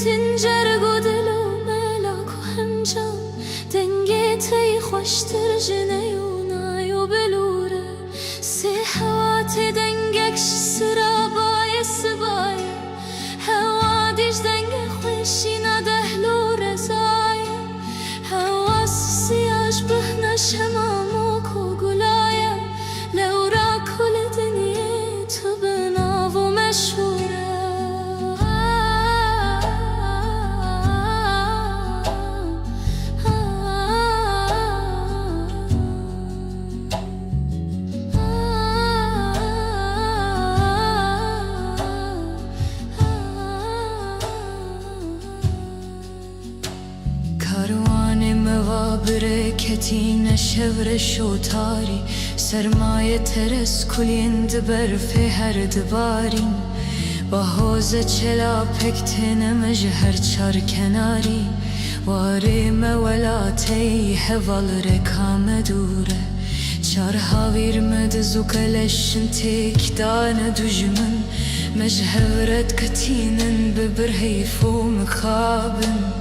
سنجر و دل و ملاک و هنجام دنگی تی خوشتر جنه و نای و بلوره سی حوات دنگکش سرابای سبای هوا دیش دنگ خوشی ندهل و رزای هوا سیاش بهنش هماموک و گلایا لورا کل دنیا تو بناو و مشهوره کاروان موابرکتی نشور شوتاری سرمایه ترس کلیند برف هر دبارین با حوز چلا پکتن مجهر چار کناری واری مولاتی حوال رکام دوره چار هاویر مدزو کلشن تیک دان دجمن مجهورت کتینن ببرهیف و مخابن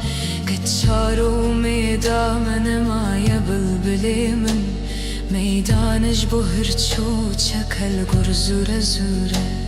كتشارو ميدا من مايا بلبلي من ميدانج بهرچو چكل گرزوره زوره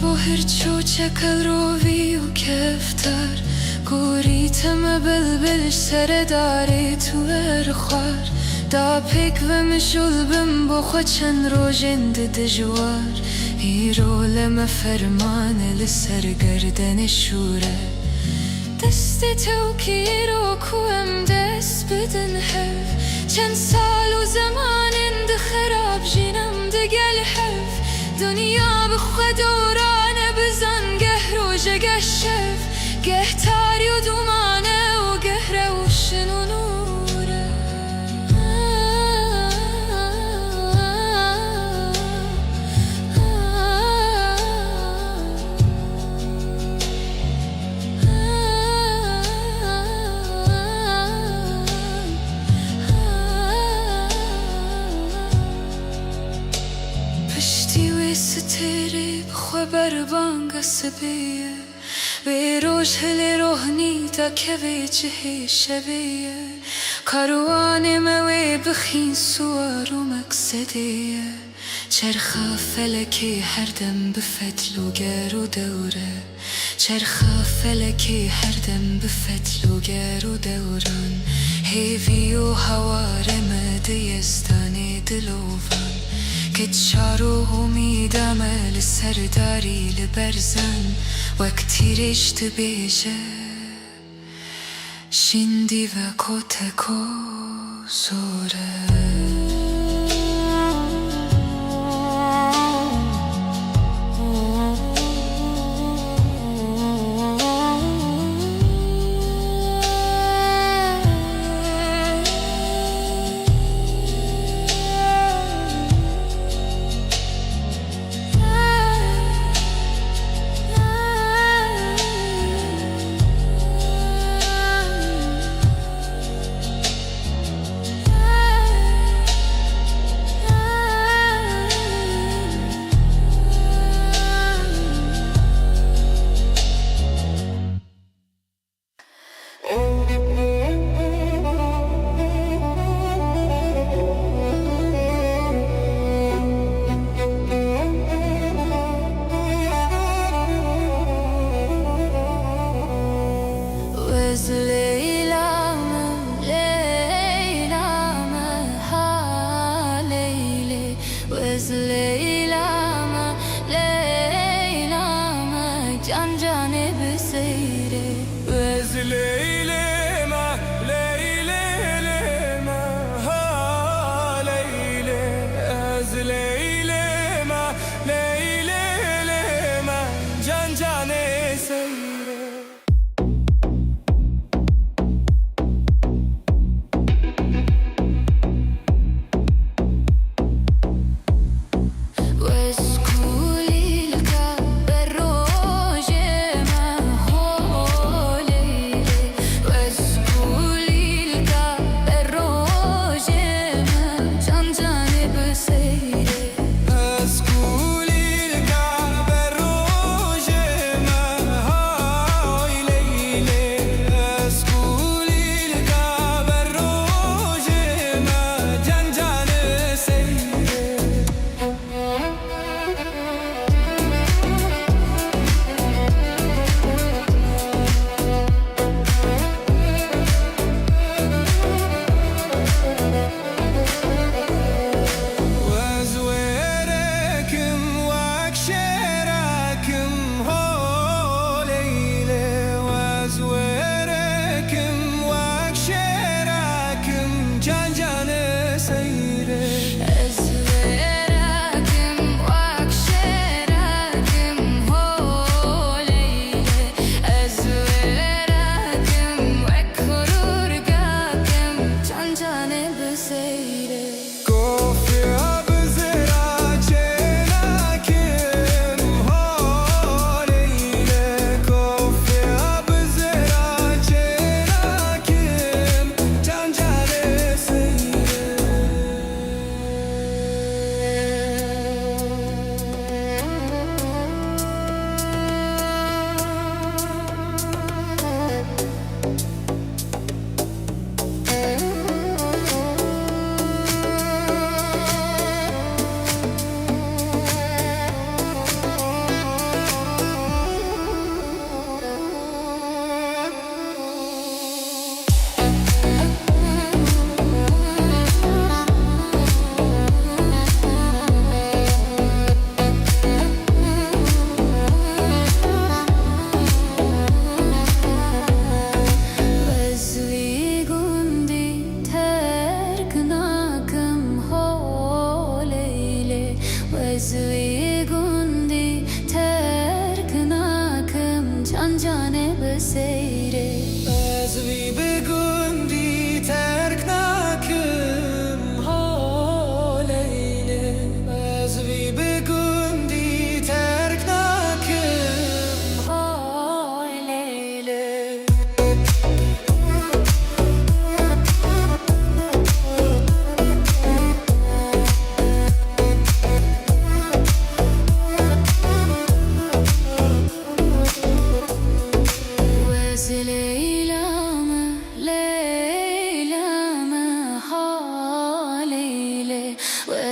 بهرچو چکل روی و کفتر گوریتم بلبلش سر داری تو ارخوار دا پیک و مشول بم بخوا چند رو جند دجوار هیرو لما فرمان لسر گردن شوره دست تو کی رو کوم دست بدن حف چند سال و زمان اند خراب جینم دگل حف دنیا بخوا دورانه بزن گهر و جگه شف گه تاری و دومانه و گهره و شنو نوره پشتی و ستره بخوا بربانگ سبیه به روش هل روحنی تا که وجه شبیه کاروان موی بخین سوار و مقصدیه چرخ فلکی هر دم بفتل و گر و دوره چرخ فلکی هر دم بفتل و گر و دوران هیوی و هوار مدیستانی دلوان كتشارو امیدم لسرداری لبرزن وقتی رشت بیجه شندی و کتکو زوره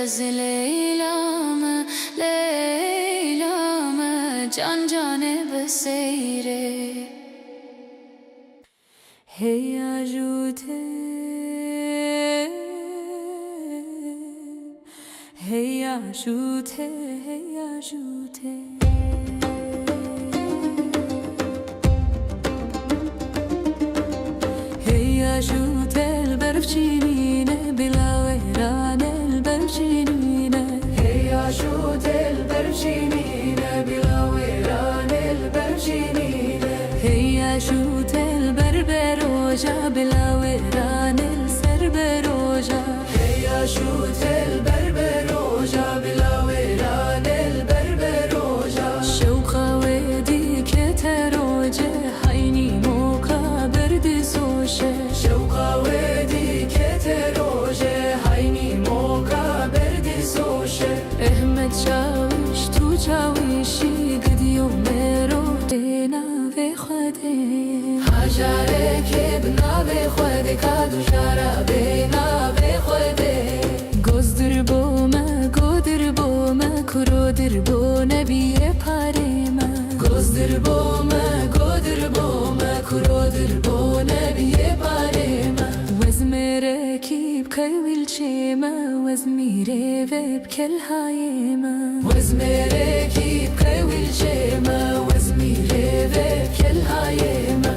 از لیلام لیلام جان جانب سیره هی اجوته هی اجوته هی اجوته هی اجوته البرف چینینه بلا ویران البرف چینینه هی اجوته البرف چینینه بلا ویران البرف چینینه هی اجوته البر بروجا بلا ویران السر بروجا هی اجوته البر بروجا بلا ویران البر بروجا شوق ودی که تروجه حینی موکا بردی سوشه شوق ودی که تروجه حینی موکا بردی سوشه احمد شاوش تو چاویشی گدیو مرو دینا به خوده حجاره که بنا به خوده کادو شارا بینا به خوده گزدر بومه گودر بومه کرو در بو نبی پاریمه گزدر بومه گودر بومه کرو در بو نبی پاریمه وزمره کی بکویل چیمه وزمیره و بکل هایمه وزمره کی بکویل چیمه وزمیره و بکل هایمه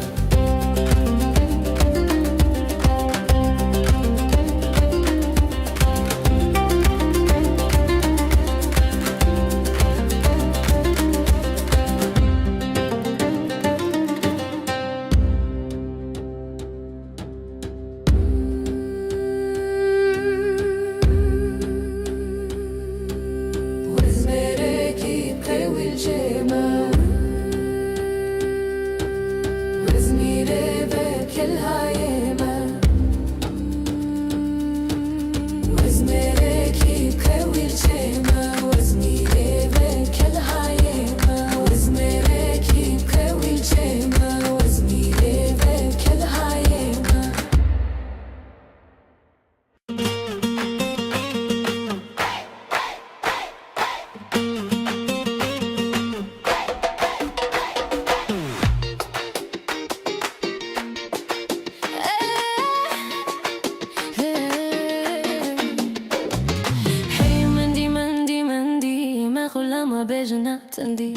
تندي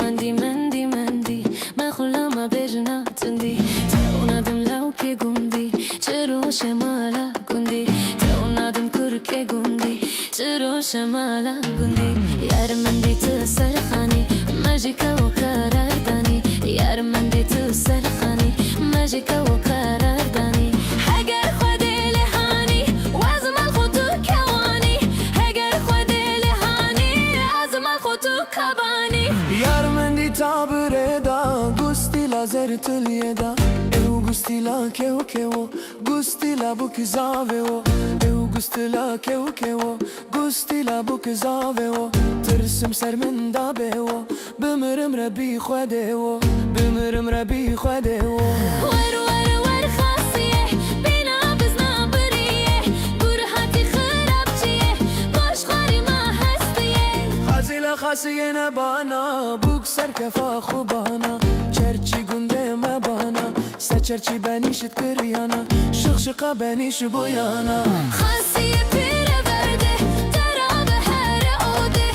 مندي مندي مندي ما خلا ما بجنا تندي تونا دم لو كي قندي ترو شمالا قندي تونا دم كركي قندي ترو شمالا قندي يار مندي تسرخاني ماجيكا وقرار داني يار مندي تسرخاني ماجيكا وقرار داني حقر خودي لهاني وازم الخطو كواني حقر خودي لهاني وازم الخطو كباني یار من دی تابره دا گستی لا زرتلیه دا او گستی لا کهو کهو گستی لا بوک زاوه و او گستی لا کهو کهو گستی لا بوک زاوه و ترسم سر من دا به و بمرم ربی خوده و بمرم ربی خوده و ور ور ور خاصیه بینا بزنا بریه گرهاتی خراب چیه باش خاری ما هستیه خاصی لا خاصیه نبانا بوک سر کفا خوبانا چرچی گنده مبانا سچرچی بنیشت کریانا شخشقا بنیش بویانا خاصیه پیره برده درا به هر اوده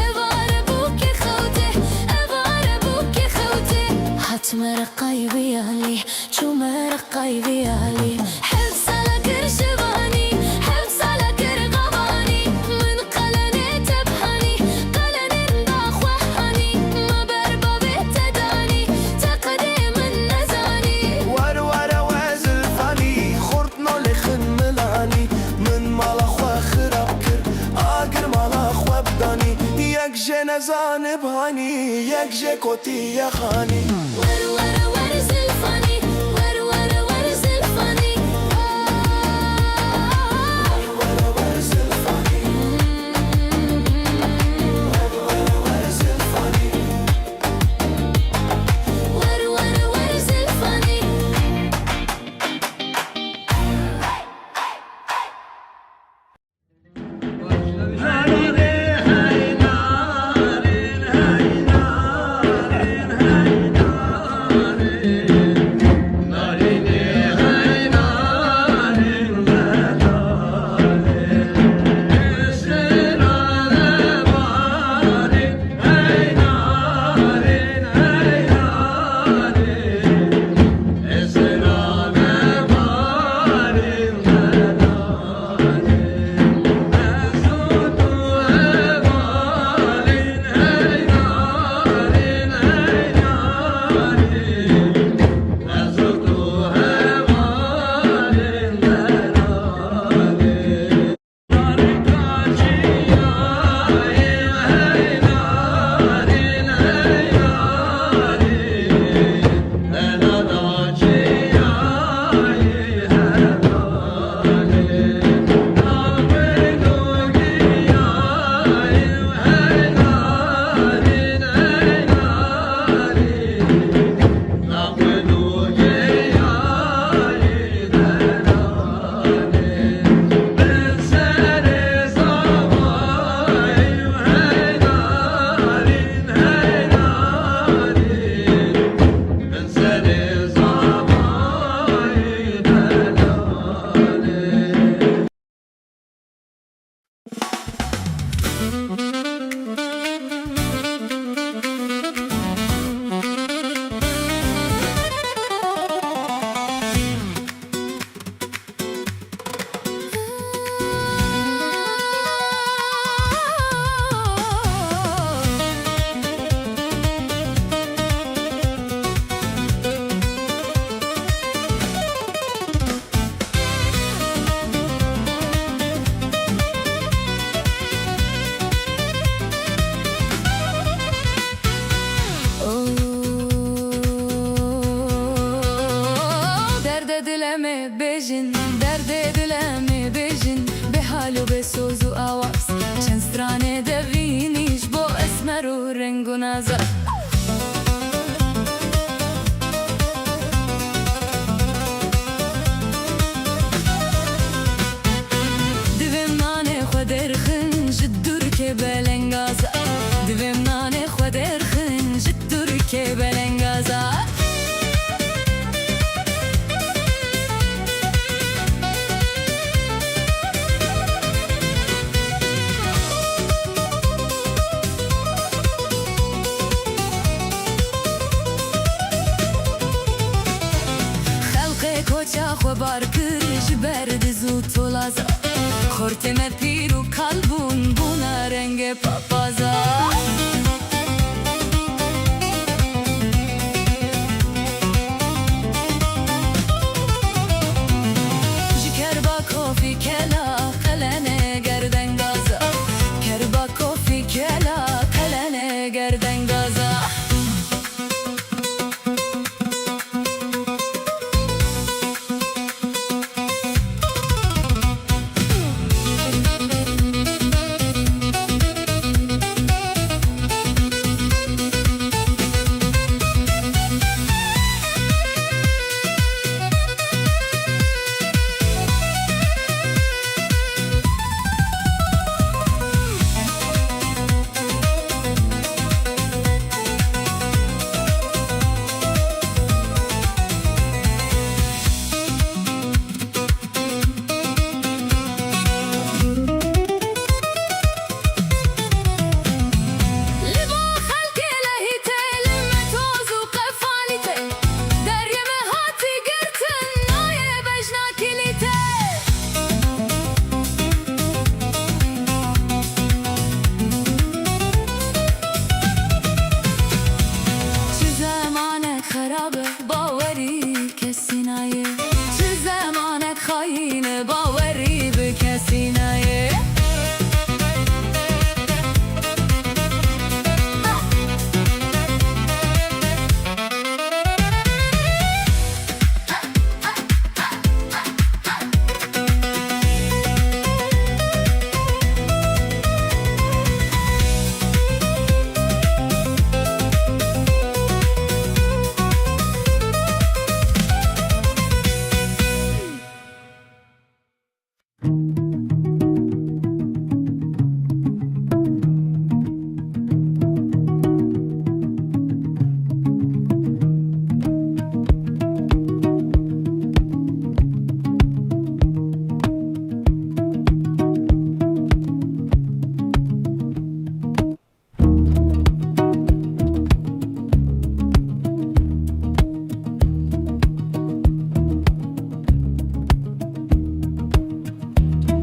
اواره بوکی خوده اواره بوکی خوده حتم رقای ویالی چوم رقای ویالی حفظ سالا کرشوانی حفظ سالا کرغوانی من قلنه تبهانی قلنه داخوهانی ما بربابه تدانی تقدي من نزاني ور ور وزل فاني خورتنا لخن ملاني من مالا خوا خراب كر آگر مالا خوا بداني یک جه نزان بهاني یک جه کتی یخانی ور ور ور زلفاني ور ور ور زلفاني ور ور زلفانی ور ور زلفانی ور ور ور زلفاني Başla بجن درد دلم بجن به حال و به سوز و آواز چند سترانه دوینیش با اسمر و رنگ و نازا دویم نان خود درخن جدور که بلنگازا دویم نان خود درخن جدور که بلنگازا کوچا خو بار کرج برد زو تولازا خورتم پیر و کلبون بونا رنگ پاپازا جکر با کوفی کلا قلنه گردن گازا کر با کوفی کلا قلنه گردن گازا